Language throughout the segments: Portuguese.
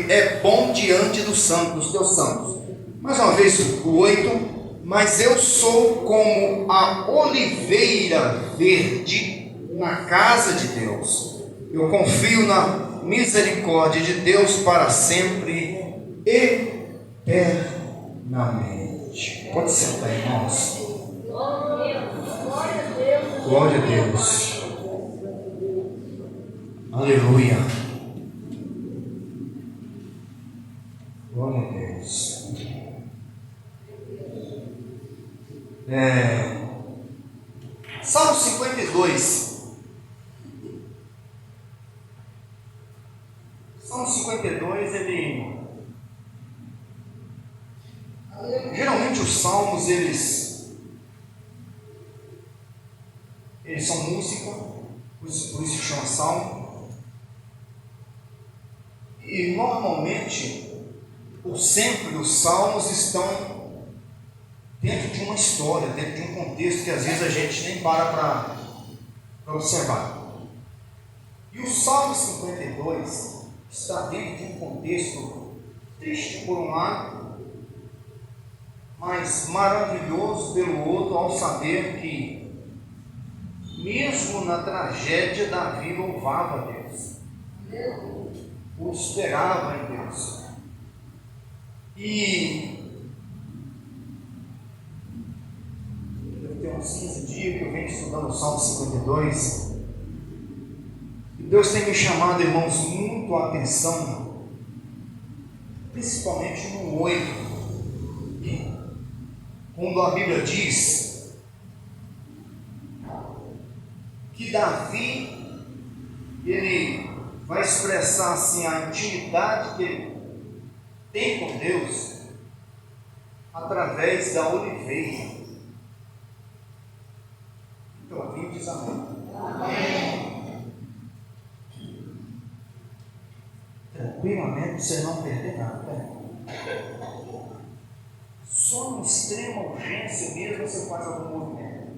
é bom diante dos santos, dos teus santos. Mais uma vez, o 8. Mas eu sou como a oliveira verde na casa de Deus. Eu confio na misericórdia de Deus para sempre, eternamente. Pode sentar, irmãos. Glória a Deus. Aleluia. Glória a Deus. Salmo 52. Salmo 52, geralmente os salmos, eles são música, por isso chama salmo. E normalmente, ou sempre, os salmos estão dentro de uma história, dentro de um contexto que às vezes a gente nem para observar. E o Salmo 52 está dentro de um contexto triste por um lado, mas maravilhoso pelo outro, ao saber que mesmo na tragédia Davi louvava a Deus, o esperava em Deus. E tem uns 15 dias que eu venho estudando o Salmo 52, e Deus tem me chamado, irmãos, muito a atenção, principalmente no 8, quando a Bíblia diz que Davi, ele vai expressar assim a intimidade que ele tem com Deus através da oliveira. Então, quem diz amém? Amém. Tranquilamente, você não perder nada. Só em extrema urgência mesmo você faz algum movimento.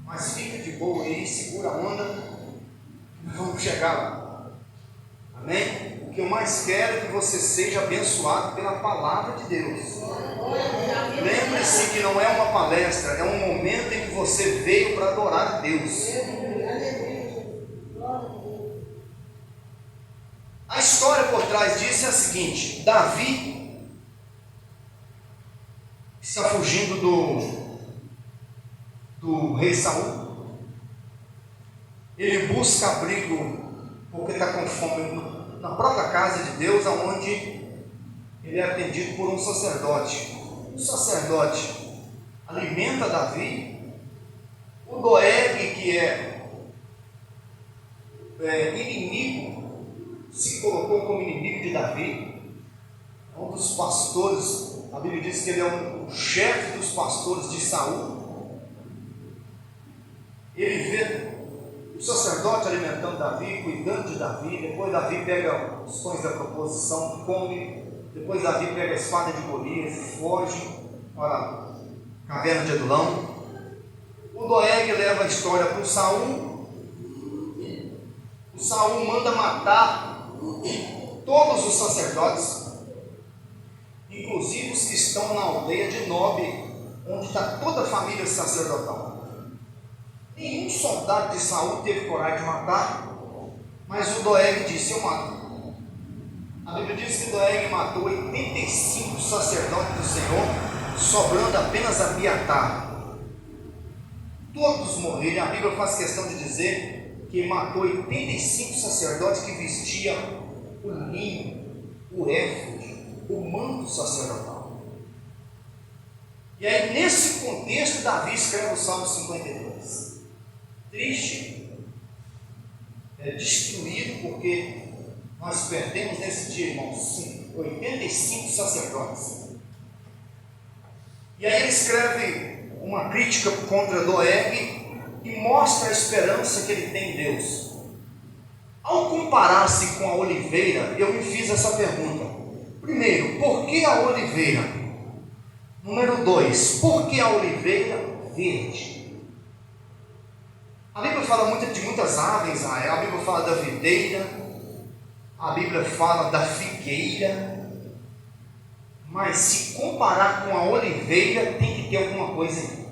Mas fica de boa aí, segura a onda, vamos chegar lá. Amém? O que eu mais quero é que você seja abençoado pela palavra de Deus. Lembre-se que não é uma palestra, é um momento em que você veio para adorar a Deus. A história por trás disso é a seguinte: Davi está fugindo do rei Saul. Ele busca abrigo porque está com fome na própria casa de Deus, aonde ele é atendido por um sacerdote. O sacerdote alimenta Davi. O Doeg, que é inimigo, se colocou como inimigo de Davi. É um dos pastores. A Bíblia diz que ele é o chefe dos pastores de Saul. Ele vê o sacerdote alimentando Davi, cuidando de Davi. Depois Davi pega os pães da proposição, come. Depois Davi pega a espada de Golias e foge para a caverna de Adulão. O Doeg leva a história para o Saul. O Saul manda matar todos os sacerdotes, inclusive os que estão na aldeia de Nob, onde está toda a família sacerdotal. Nenhum soldado de Saul teve coragem de matar, mas o Doeg disse: eu mato. A Bíblia diz que Doeg matou 85 sacerdotes do Senhor, sobrando apenas Abiatar. Todos morreram. A Bíblia faz questão de dizer que matou 85 sacerdotes que vestiam o linho, o éfode, o manto sacerdotal. E aí, nesse contexto, Davi escreve o Salmo 52. Triste, destruído, porque nós perdemos nesse dia, irmãos, 85 sacerdotes. E aí ele escreve uma crítica contra Doeg e mostra a esperança que ele tem em Deus. Ao comparar-se com a oliveira, eu me fiz essa pergunta. Primeiro, por que a oliveira? Número 2, por que a oliveira verde? A Bíblia fala muito de muitas árvores, a Bíblia fala da videira, A Bíblia fala da figueira, mas se comparar com a oliveira, tem que ter alguma coisa aí.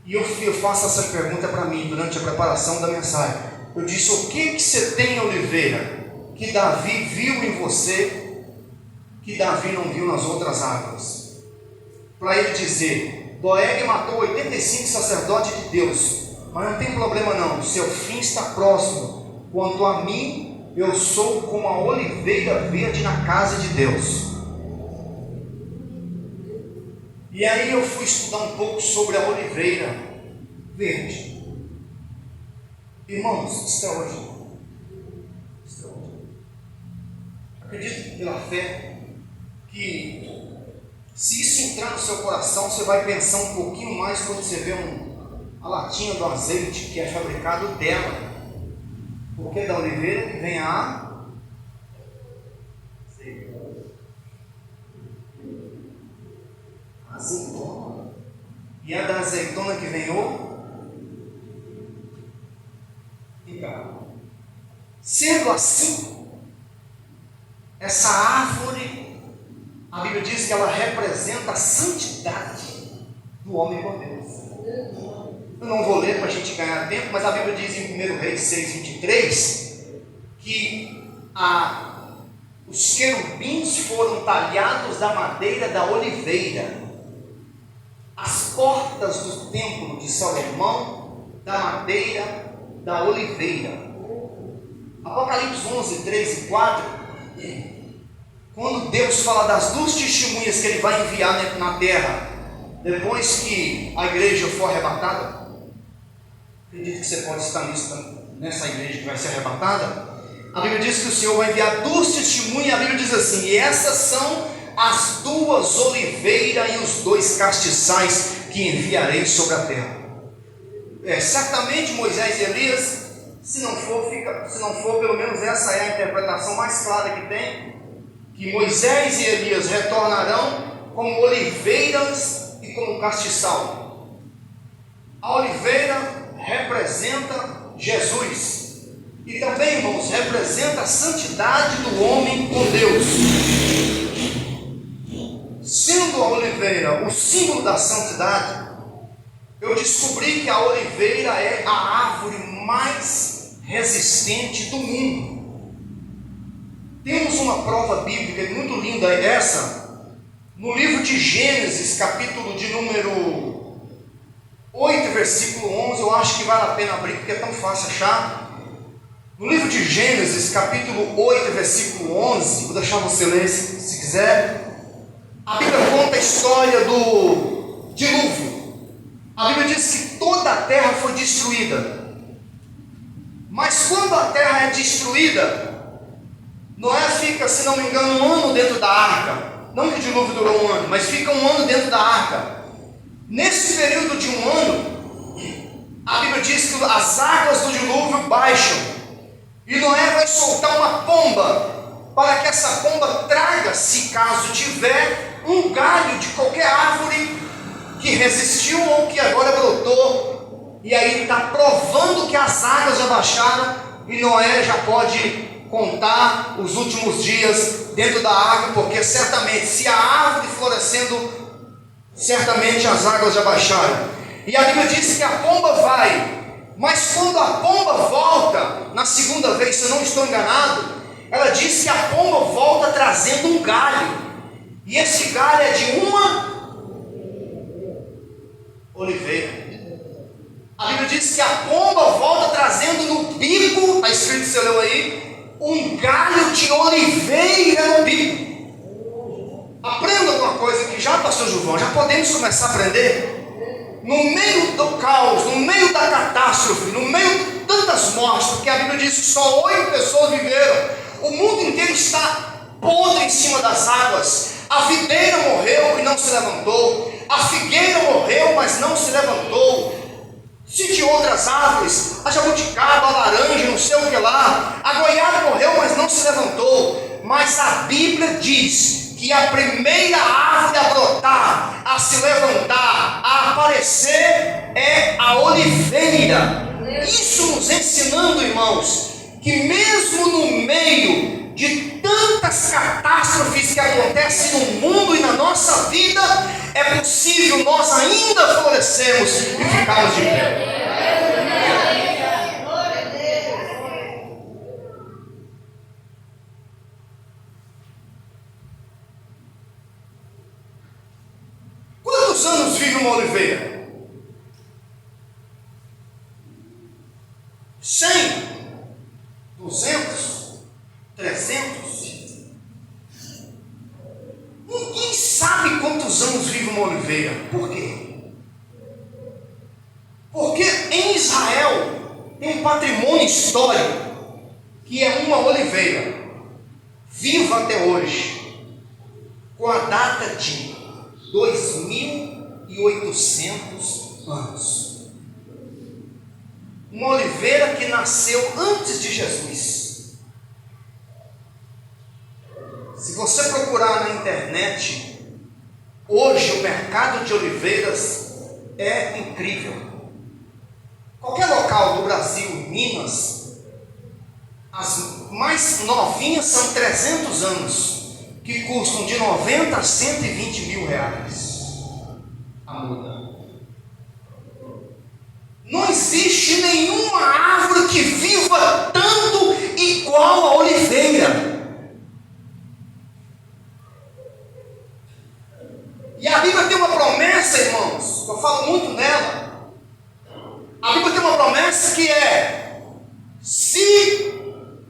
E eu faço essa pergunta para mim durante a preparação da mensagem. Eu disse: o que você tem, oliveira, que Davi viu em você, que Davi não viu nas outras árvores? Para ele dizer: Doeg matou 85 sacerdotes de Deus, mas não tem problema não, seu fim está próximo. Quanto a mim, eu sou como a oliveira verde na casa de Deus. E aí eu fui estudar um pouco sobre a oliveira verde. Irmãos, extraordinário. Acredito pela fé que, se isso entrar no seu coração, você vai pensar um pouquinho mais quando você vê a latinha do azeite que é fabricado dela. Porque da oliveira que vem a azeitona. E é da azeitona que vem o figado. Sendo assim, essa árvore, a Bíblia diz que ela representa a santidade do homem com Deus. Eu não vou ler para a gente ganhar tempo, mas a Bíblia diz em 1 Reis 6:23 que os querubins foram talhados da madeira da oliveira. As portas do templo de Salomão, da madeira da oliveira. Apocalipse 11:3-4, quando Deus fala das 2 testemunhas que Ele vai enviar na terra, depois que a igreja for arrebatada, acredito que você pode estar nessa igreja que vai ser arrebatada. A Bíblia diz que o Senhor vai enviar 2 testemunhas. A Bíblia diz assim: e essas são as 2 oliveiras e os 2 castiçais que enviarei sobre a terra. Certamente Moisés e Elias, se não for, pelo menos essa é a interpretação mais clara que tem, que Moisés e Elias retornarão como oliveiras e como castiçal. A oliveira representa Jesus. E também, irmãos, representa a santidade do homem com Deus. Sendo a oliveira o símbolo da santidade, eu descobri que a oliveira é a árvore mais resistente do mundo. Temos uma prova bíblica muito linda essa, no livro de Gênesis, capítulo de número 8, versículo 11. Eu acho que vale a pena abrir, porque é tão fácil achar. No livro de Gênesis, capítulo 8, versículo 11, vou deixar você ler se quiser. A Bíblia conta a história do dilúvio. A Bíblia diz que toda a terra foi destruída. Mas quando a terra é destruída, Noé fica, se não me engano, 1 ano dentro da arca. Não que o dilúvio durou 1 ano, mas fica 1 ano dentro da arca. Nesse período de 1 ano, a Bíblia diz que as águas do dilúvio baixam. E Noé vai soltar uma pomba, para que essa pomba traga, se caso tiver, um galho de qualquer árvore que resistiu ou que agora brotou. E aí está provando que as águas já baixaram e Noé já pode contar os últimos dias dentro da água, porque certamente, se a árvore florescendo, certamente as águas já baixaram. E a Bíblia diz que a pomba vai. Mas quando a pomba volta, na segunda vez, se eu não estou enganado, ela diz que a pomba volta trazendo um galho. E esse galho é de uma oliveira. A Bíblia diz que a pomba volta trazendo no bico, está escrito, você leu aí, um galho de oliveira no bico. Aprenda alguma coisa aqui já, pastor Gilvão, já podemos começar a aprender? No meio do caos, no meio da catástrofe, no meio de tantas mortes, porque a Bíblia diz que só 8 pessoas viveram, o mundo inteiro está podre em cima das águas. A videira morreu e não se levantou, a figueira morreu, mas não se levantou. Se de outras árvores, a jabuticaba, a laranja, não sei o que lá, a goiaba morreu, mas não se levantou. Mas a Bíblia diz que a primeira árvore a brotar, a se levantar, a aparecer é a oliveira. Isso nos ensinando, irmãos, que mesmo no meio de tantas catástrofes que acontecem no mundo e na nossa vida, é possível nós ainda florescermos e ficarmos de pé. Quantos anos vive uma oliveira? 100? 200? 300? Ninguém sabe quantos anos vive uma oliveira. Por quê? Porque em Israel tem um patrimônio histórico que é uma oliveira viva até hoje, com a data de 2.800 anos. Uma oliveira que nasceu antes de Jesus. Se você procurar na internet, hoje o mercado de oliveiras é incrível. Qualquer local do Brasil, Minas, as mais novinhas são 300 anos, que custam de 90 a 120 mil reais a muda. Não existe nenhuma árvore que viva tanto igual a oliveira. E a Bíblia tem uma promessa, irmãos, eu falo muito nela. A Bíblia tem uma promessa que é: se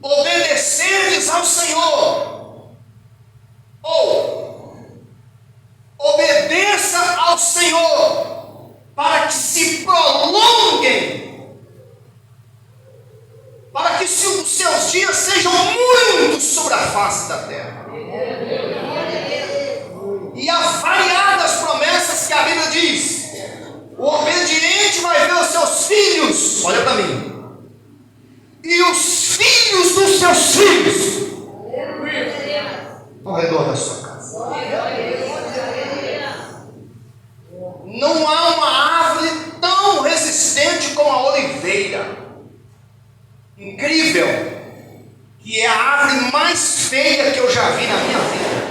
obedecerdes ao Senhor, ou obedeça ao Senhor, para que se prolonguem, para que os seus dias sejam muitos sobre a face da terra. E há variadas promessas que a Bíblia diz: o obediente vai ver os seus filhos, olha para mim, e os filhos dos seus filhos ao redor da sua casa. Não há uma árvore tão resistente como a oliveira. Incrível, que é a árvore mais feia que eu já vi na minha vida.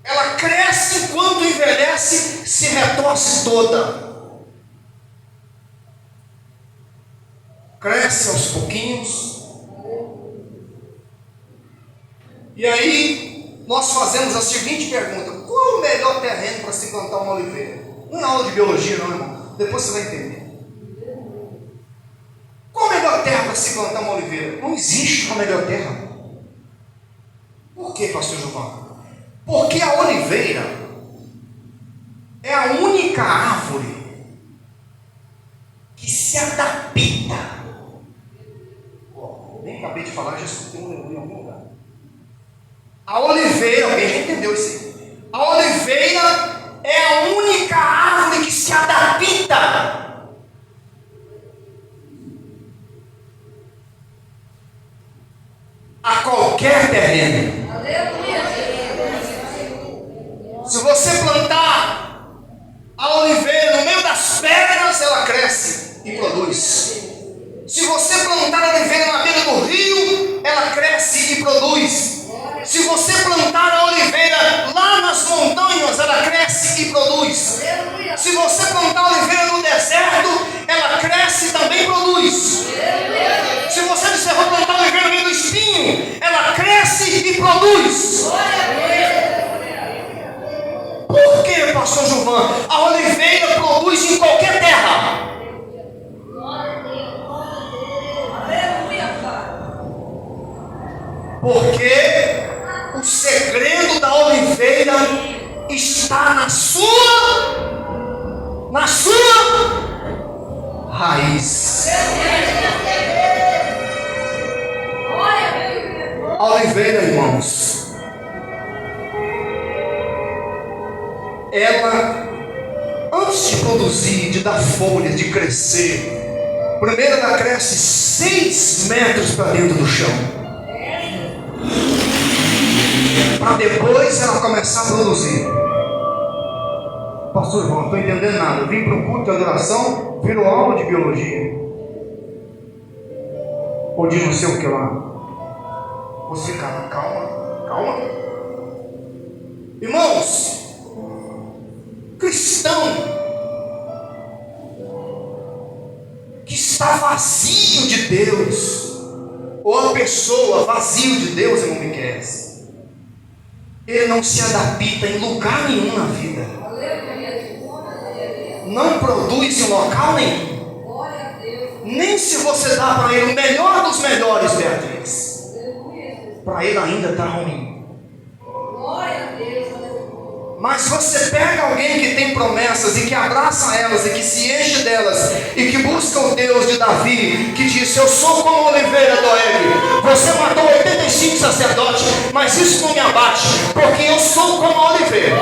Ela cresce enquanto envelhece, se retorce toda. Cresce aos pouquinhos. E aí nós fazemos a seguinte pergunta: qual é o melhor terreno para se plantar uma oliveira? Não é aula de biologia não, irmão. Depois você vai entender. Qual a melhor terra para se plantar uma oliveira? Não existe uma melhor terra. Por que, pastor Gilvan? Porque a oliveira é a única árvore que se adapta. Nem acabei de falar, já escutei um aleluia em algum lugar. A oliveira, alguém já entendeu isso aí? A oliveira é a única árvore que se adapta. A qualquer terreno. Se você plantar a oliveira no meio das pedras, ela cresce e produz. Se você plantar a oliveira na beira do rio, ela cresce e produz. Se você plantar a oliveira lá nas montanhas, ela cresce e produz. Se você plantar a oliveira no deserto, ela cresce e também produz. Se você disser vou plantar a oliveira no meio do espinho, ela cresce e produz. Por que, pastor Gilvan? A oliveira produz em qualquer terra. Porque o segredo da oliveira está na sua raiz. A oliveira, irmãos, ela, antes de produzir, de dar folhas, de crescer, primeiro ela cresce 6 metros para dentro do chão, para depois ela começar a produzir. Pastor João, não estou entendendo nada. Eu vim para o culto de adoração, virou aula de biologia. ou de não sei o que lá. Você ficava, calma. Irmãos, cristão que está vazio de Deus, ou a pessoa vazio de Deus, irmão Miquel, ele não se adapta em lugar nenhum na vida, não produz em local nenhum, nem se você dá para ele o melhor dos melhores, Beatriz, para ele ainda está ruim. Mas você pega alguém que tem promessas e que abraça elas e que se enche delas e que busca o Deus de Davi, que disse: eu sou como a oliveira do Doeg. Você matou 85 sacerdotes, mas isso não me abate, porque eu sou como a oliveira.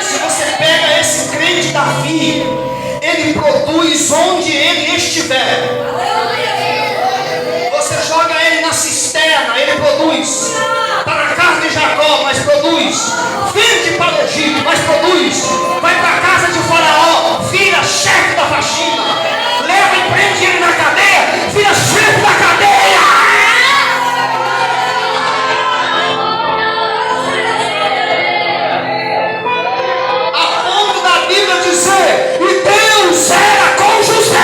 Se você pega esse crente Davi, ele produz onde ele estiver. Você joga ele na cisterna, ele produz. Está na casa de Jacó, mas produz. Vende para o Egito, mas produz. Vai para a casa de Faraó, vira chefe da faxina. Leva e prende ele na cadeia, vira chefe da cadeia. A ponto da Bíblia dizer: e Deus era com José.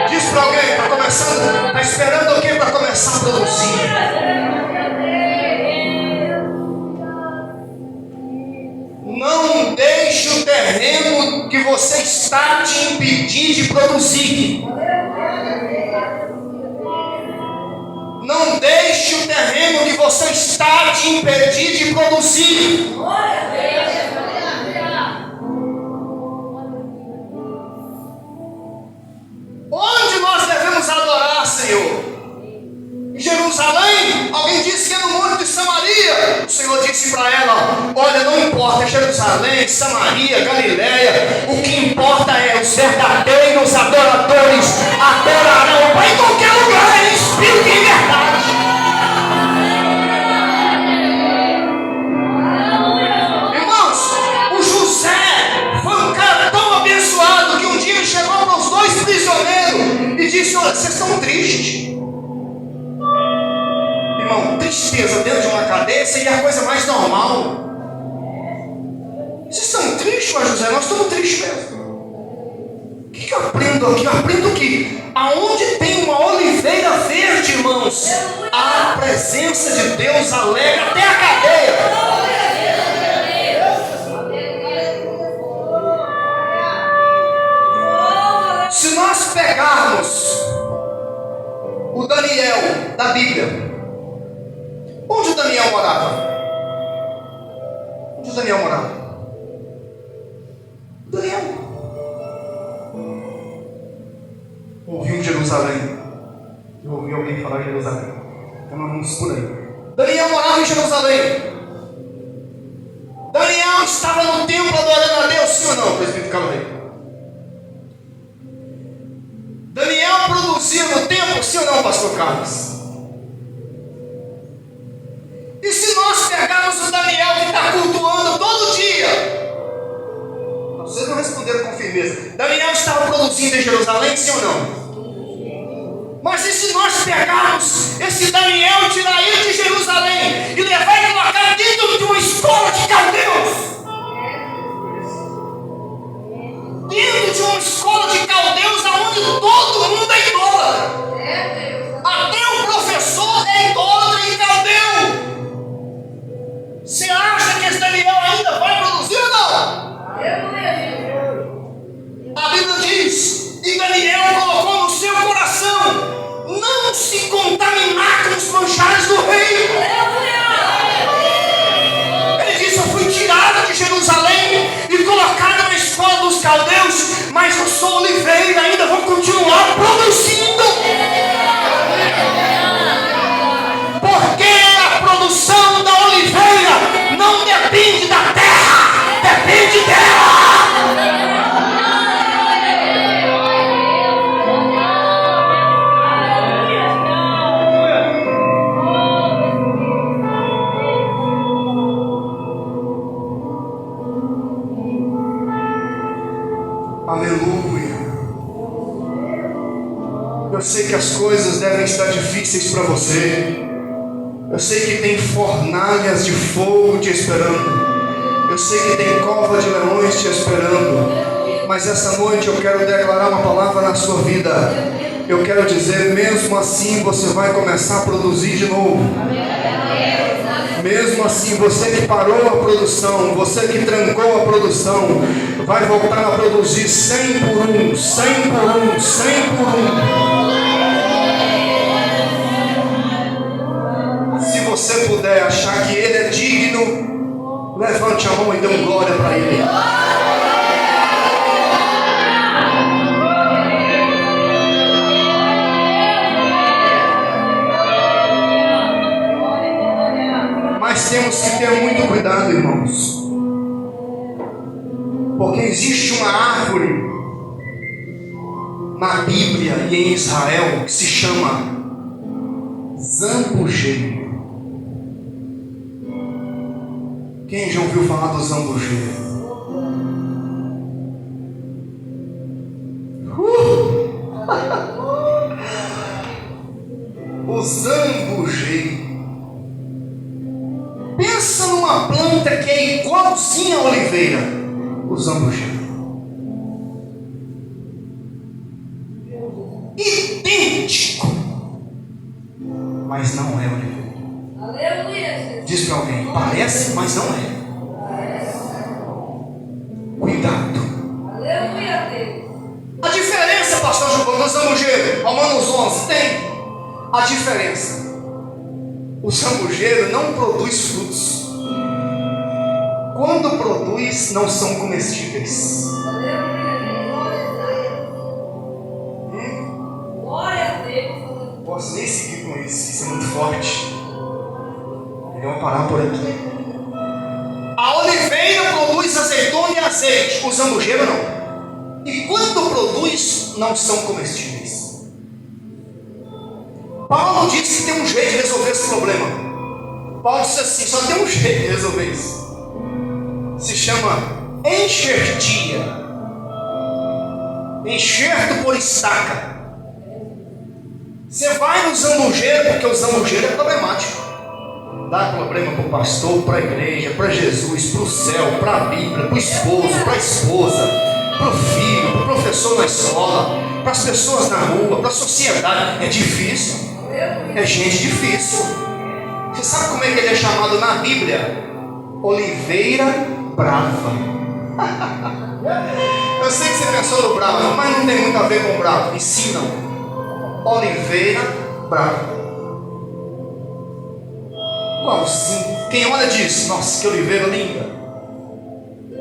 Diz para alguém, está começando, está esperando o quê para começar a produzir? Não deixe o terreno que você está te impedir de produzir. Não deixe o terreno que você está te impedir de produzir. Onde nós devemos adorar, Senhor? Em Jerusalém? Alguém disse que é no Monte de Samaria. O Senhor disse para ela: olha, não importa Jerusalém, Samaria, Galileia, o que importa é os verdadeiros adoradores adorarão em qualquer lugar, em espírito e em verdade. Irmãos, o José foi um cara tão abençoado que um dia ele chegou para os dois prisioneiros e disse: olha, vocês estão tristes. Irmão, tristeza dentro de uma cadeia seria a coisa mais normal. Vocês estão tristes, mas José, nós estamos tristes mesmo. O que eu aprendo aqui? Eu aprendo que aonde tem uma oliveira verde, irmãos, a presença de Deus alegra até a cadeia. Se nós pegarmos o Daniel da Bíblia, onde o Daniel morava? Onde o Daniel morava? Daniel ouviu Jerusalém. Eu ouvi alguém falar Jerusalém. Então nós vamos por aí. Daniel morava em Jerusalém. Daniel estava no templo adorando a Deus, sim ou não, presbítero Carlos? Daniel produzia no templo, sim ou não, pastor Carlos? E se nós pegarmos o Daniel que está cultuando todo dia? Vocês não responderam com firmeza. Daniel estava produzindo em Jerusalém, sim ou não? Mas e se nós pegarmos esse Daniel, tirar ele de Jerusalém e levar ele colocar dentro de uma escola de caldeus? Dentro de uma escola de caldeus onde todo mundo é idólatra. Até o professor é idólatra e caldeu. Você acha que esse Daniel ainda vai produzir ou não? A Bíblia diz, e Daniel colocou no seu coração não se contaminar com os manjares do rei. Ele disse: eu fui tirado de Jerusalém e colocado na escola dos caldeus, mas eu sou oliveira, ainda vou continuar produzindo. Porque a produção da oliveira não depende da terra, depende dela. sei que as coisas devem estar difíceis para você. Eu sei que tem fornalhas de fogo te esperando. Eu sei que tem cova de leões te esperando. Mas essa noite eu quero declarar uma palavra na sua vida. Eu quero dizer, mesmo assim você vai começar a produzir de novo. Mesmo assim, você que parou a produção, você que trancou a produção, vai voltar a produzir 100 por 1, 100 por 1, 100 por 1. Se você puder achar que Ele é digno, levante a mão e dê uma glória para Ele. Mas temos que ter muito cuidado, irmãos, porque existe uma árvore na Bíblia e em Israel que se chama zambujeiro. Quem já ouviu falar do zambujeiro? O zambujeiro. Pensa numa planta que é igualzinha à oliveira, o zambujeiro. Idêntico, mas não é oliveira. Aleluia. Diz para alguém, parece, mas não é. Cuidado. Aleluia. A diferença, pastor João, do zambujeiro, Romanos 11, tem a diferença. O zambujeiro não produz frutos. Quando produz, não são comestíveis. Posso nem seguir com isso é muito forte. Vamos parar por aqui. A oliveira produz azeitona e azeite, o zambujeiro não. E quando produz, não são comestíveis. Paulo disse que tem um jeito de resolver esse problema. Paulo disse assim, só tem um jeito de resolver isso. Se chama enxertia. Enxerto por estaca. Você vai no zambujeiro, porque o zambujeiro é problemático. Dá problema para o pastor, para a igreja, para Jesus, para o céu, para a Bíblia, para o esposo, para a esposa, para o filho, para o professor na escola, para as pessoas na rua, para a sociedade. É difícil. É gente difícil. Você sabe como é que ele é chamado na Bíblia? Oliveira brava. Eu sei que você pensou no bravo, mas não tem muito a ver com bravo. Ensinam. Oliveira brava. Igualzinho. Quem olha diz, nossa, que oliveira linda.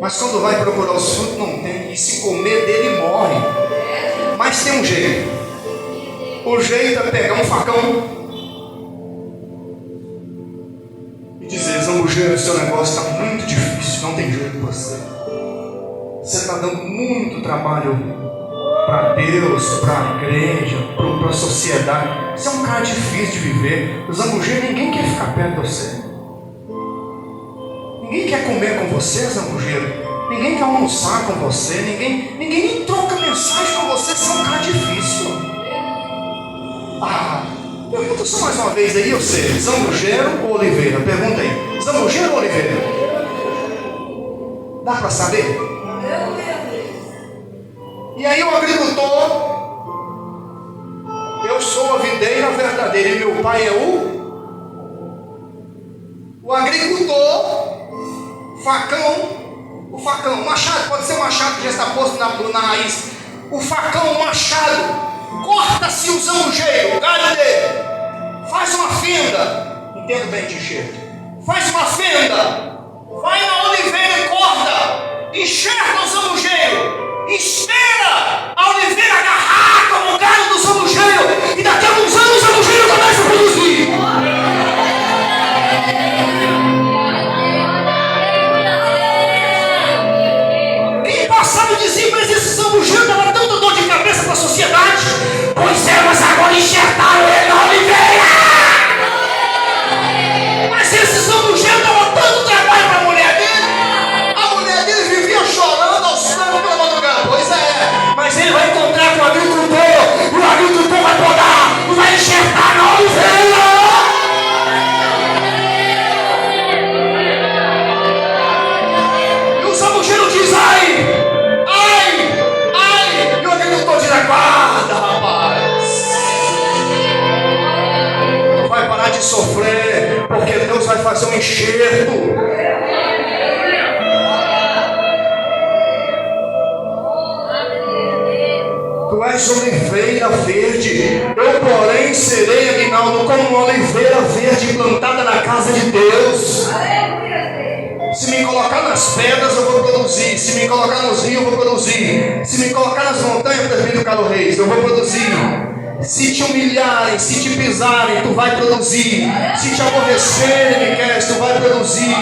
Mas quando vai procurar os frutos, não tem. E se comer dele, morre. Mas tem um jeito. O jeito é pegar um facão e dizer, zambujeiro, seu negócio está muito difícil, não tem jeito para você. Você está dando muito trabalho para Deus, para a igreja, para a sociedade. Você é um cara difícil de viver. O zambujeiro, ninguém quer ficar perto de você. Ninguém quer comer com você, zambujeiro. Ninguém quer almoçar com você. Ninguém nem troca mensagem com você. Você é um cara difícil. Pergunta só mais uma vez aí, você, zambujeiro ou oliveira? Pergunta aí, zambujeiro ou oliveira? Dá para saber? E aí o agricultor, eu sou a videira verdadeira e meu pai é o agricultor, o facão, machado, pode ser um machado que já está posto na raiz, o facão, o machado, corta-se o zambujeiro, o galho dele, faz uma fenda, entendo bem de enxerto, faz uma fenda, vai na oliveira e corta, enxerga o zambujeiro, espera a oliveira agarrar como o galho do zambujeiro, e daqui a alguns anos o zambujeiro começa a produzir. Quem passava dizia, mas esse zambujeiro dava tanta dor de cabeça para a sociedade. Pois é, mas agora enxertaram ele na oliveira. Mas esse zambujeiro dava tanto trabalho para a mulher dele. A mulher dele vivia chorando aos prantos pela madrugada. Pois é, mas ele vai encontrar com a porque Deus vai fazer um enxerto. Tu és oliveira verde, eu porém serei, Aguinaldo, como uma oliveira verde plantada na casa de Deus. Se me colocar nas pedras eu vou produzir, se me colocar nos rios eu vou produzir, se me colocar nas montanhas, presbítero Carlos Reis, eu vou produzir. Se te humilharem, se te pisarem, tu vai produzir. Se te aborrecerem, Miquel, tu vai produzir.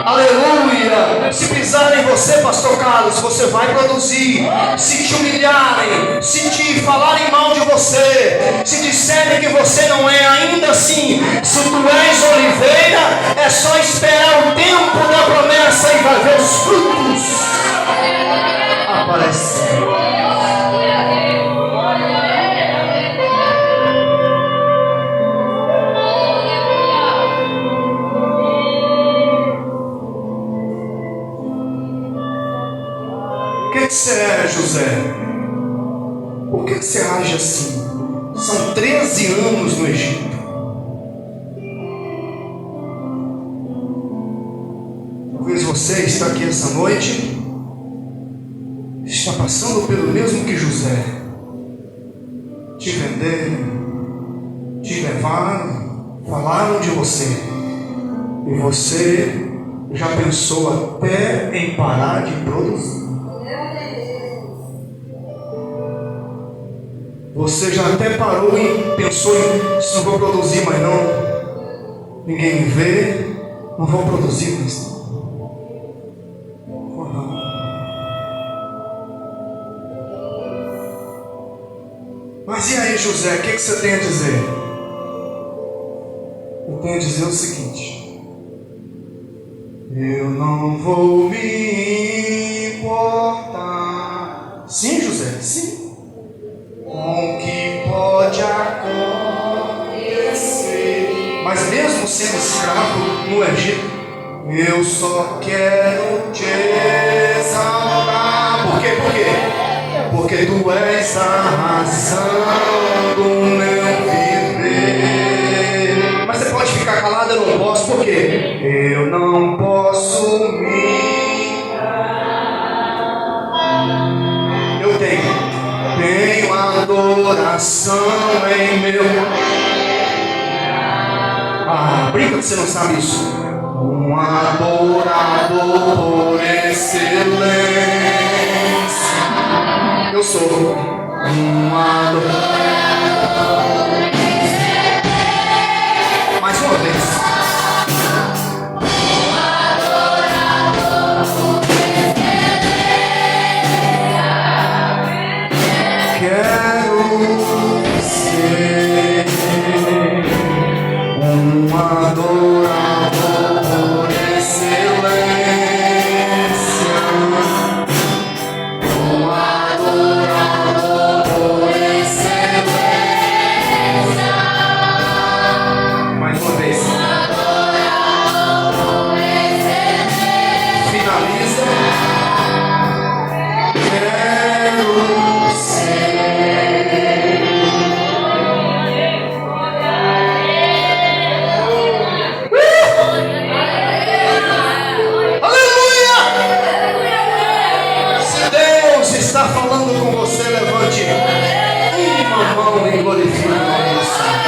Aleluia! Se pisarem você, pastor Carlos, você vai produzir. Se te humilharem, se te falarem mal de você, se disserem que você não é, ainda assim, se tu és oliveira, é só esperar o tempo da promessa e vai ver os frutos aparecer. O que você é, José? Por que você age assim? São 13 anos no Egito. Talvez você está aqui essa noite, está passando pelo mesmo que José. Te venderam, te levaram, falaram de você, e você já pensou até em parar de produzir. Você já até parou e pensou em, se não vou produzir mais não, ninguém me vê, não vou produzir mais não. Mas e aí, José, o que você tem a dizer? Eu tenho a dizer o seguinte: eu não vou me importar. Sim, José, sim. Com o que pode acontecer. Mas mesmo sendo escravo no Egito, eu só quero te exaltar. Por quê? Por quê? Porque tu és a razão do meu viver. Mas você pode ficar calado, eu não posso. Por quê? Eu não posso me... Eu tenho adoração em meu... Ah, brinca que você não sabe isso. Um adorador por excelência. Eu sou um adorador. Mais uma vez. Quero ser um adorador por excelência. Um adorador por excelência. Mais uma vez. Um adorador por excelência. Finaliza. Quero ser. Está falando com você, levante uma mão e glorifique o nome do Senhor.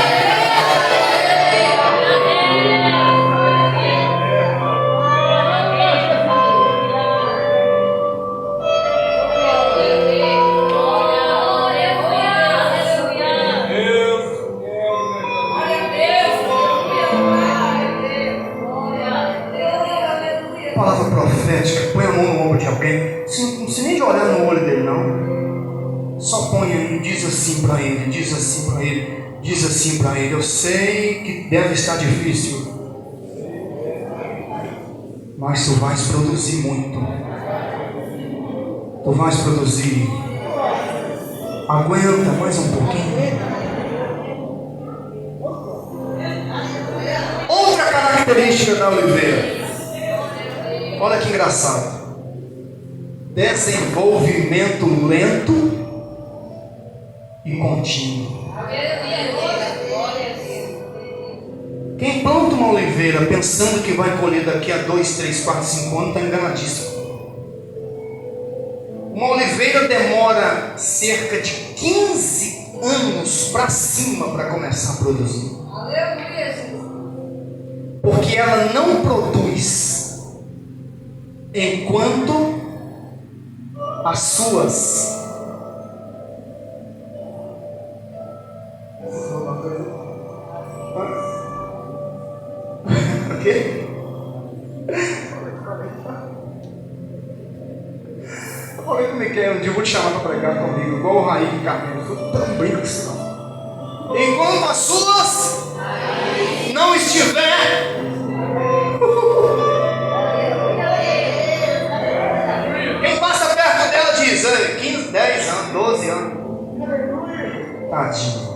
Palavra profética, põe a mão no ombro de alguém. Não precisa nem de olhar no olho dele, não. Só põe aí, diz assim para ele, diz assim para ele, diz assim para ele. Eu sei que deve estar difícil, mas tu vais produzir muito. Tu vais produzir. Aguenta mais um pouquinho. Outra característica da oliveira. Olha que engraçado. Desenvolvimento lento e contínuo. Quem planta uma oliveira pensando que vai colher daqui a 2, 3, 4, 5 anos, está enganadíssimo. Uma oliveira demora cerca de 15 anos para cima para começar a produzir. Porque ela não produz enquanto as suas o quê? Eu falei que me quer, um dia eu vou te chamar para pregar comigo, igual o Raí de Carneiro. Eu sou tão brinco assim, não. Enquanto as suas não estiver. Quem passa perto dela diz: 15, 10 anos, 12 anos. Tadinho.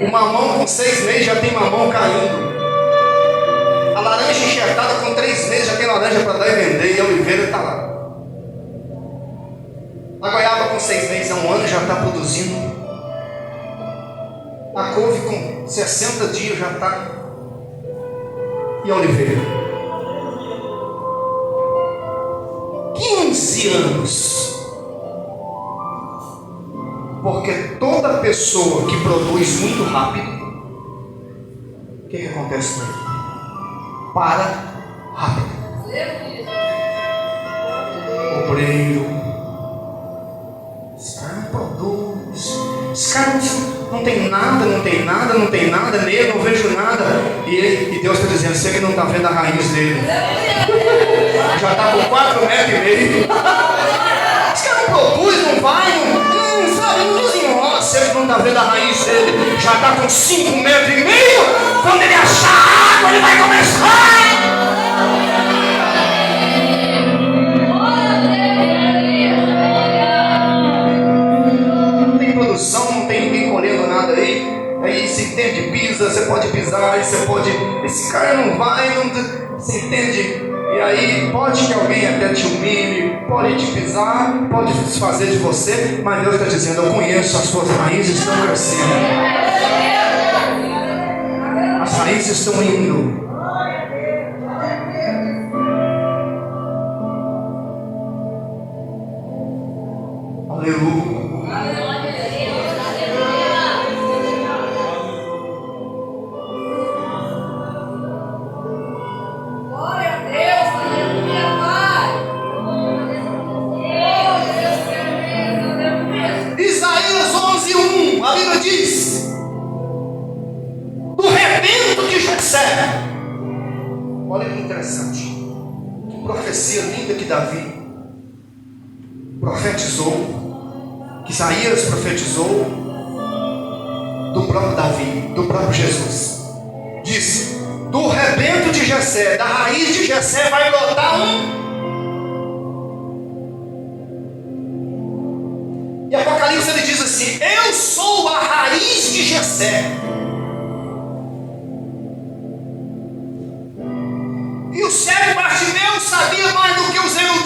O mamão com 6 meses já tem mamão caindo. A laranja enxertada com 3 meses já tem laranja para dar e vender. E a oliveira está lá. A goiaba com 6 meses a 1 ano já está produzindo. A couve com 60 dias já está. E a oliveira? 15 anos. Porque toda pessoa que produz muito rápido, o que acontece com ele? Para rápido. Obreiro. Esse cara não produz. Esse cara não tem nada, nele, não vejo nada. E Deus está dizendo: você que não está vendo a raiz dele. Já está com 4,5 metros. Esse cara não produz, não vai, não sabe, não desenrola. Você que não está vendo a raiz dele. Já está com 5,5 metros. Quando ele achar água, ele vai começar. Não tem ninguém colhendo nada aí se entende, pisa, você pode pisar, aí você pode, esse cara não vai, você entende, e aí pode que alguém até te humilhe, pode te pisar, pode desfazer de você, mas Deus está dizendo: eu conheço, as suas raízes estão crescendo, as raízes estão indo. Aleluia. Isaías 11:1, a Bíblia diz: do rebento de Jessé. Olha que interessante, que profecia linda que Davi profetizou, que Isaías profetizou do próprio Davi, do próprio Jesus. Diz: do rebento de Jessé, da raiz de Jessé vai brotar um. E Apocalipse ele diz assim: eu sou a raiz de Jessé. E o cego Bartimeu sabia mais do que os eruditos.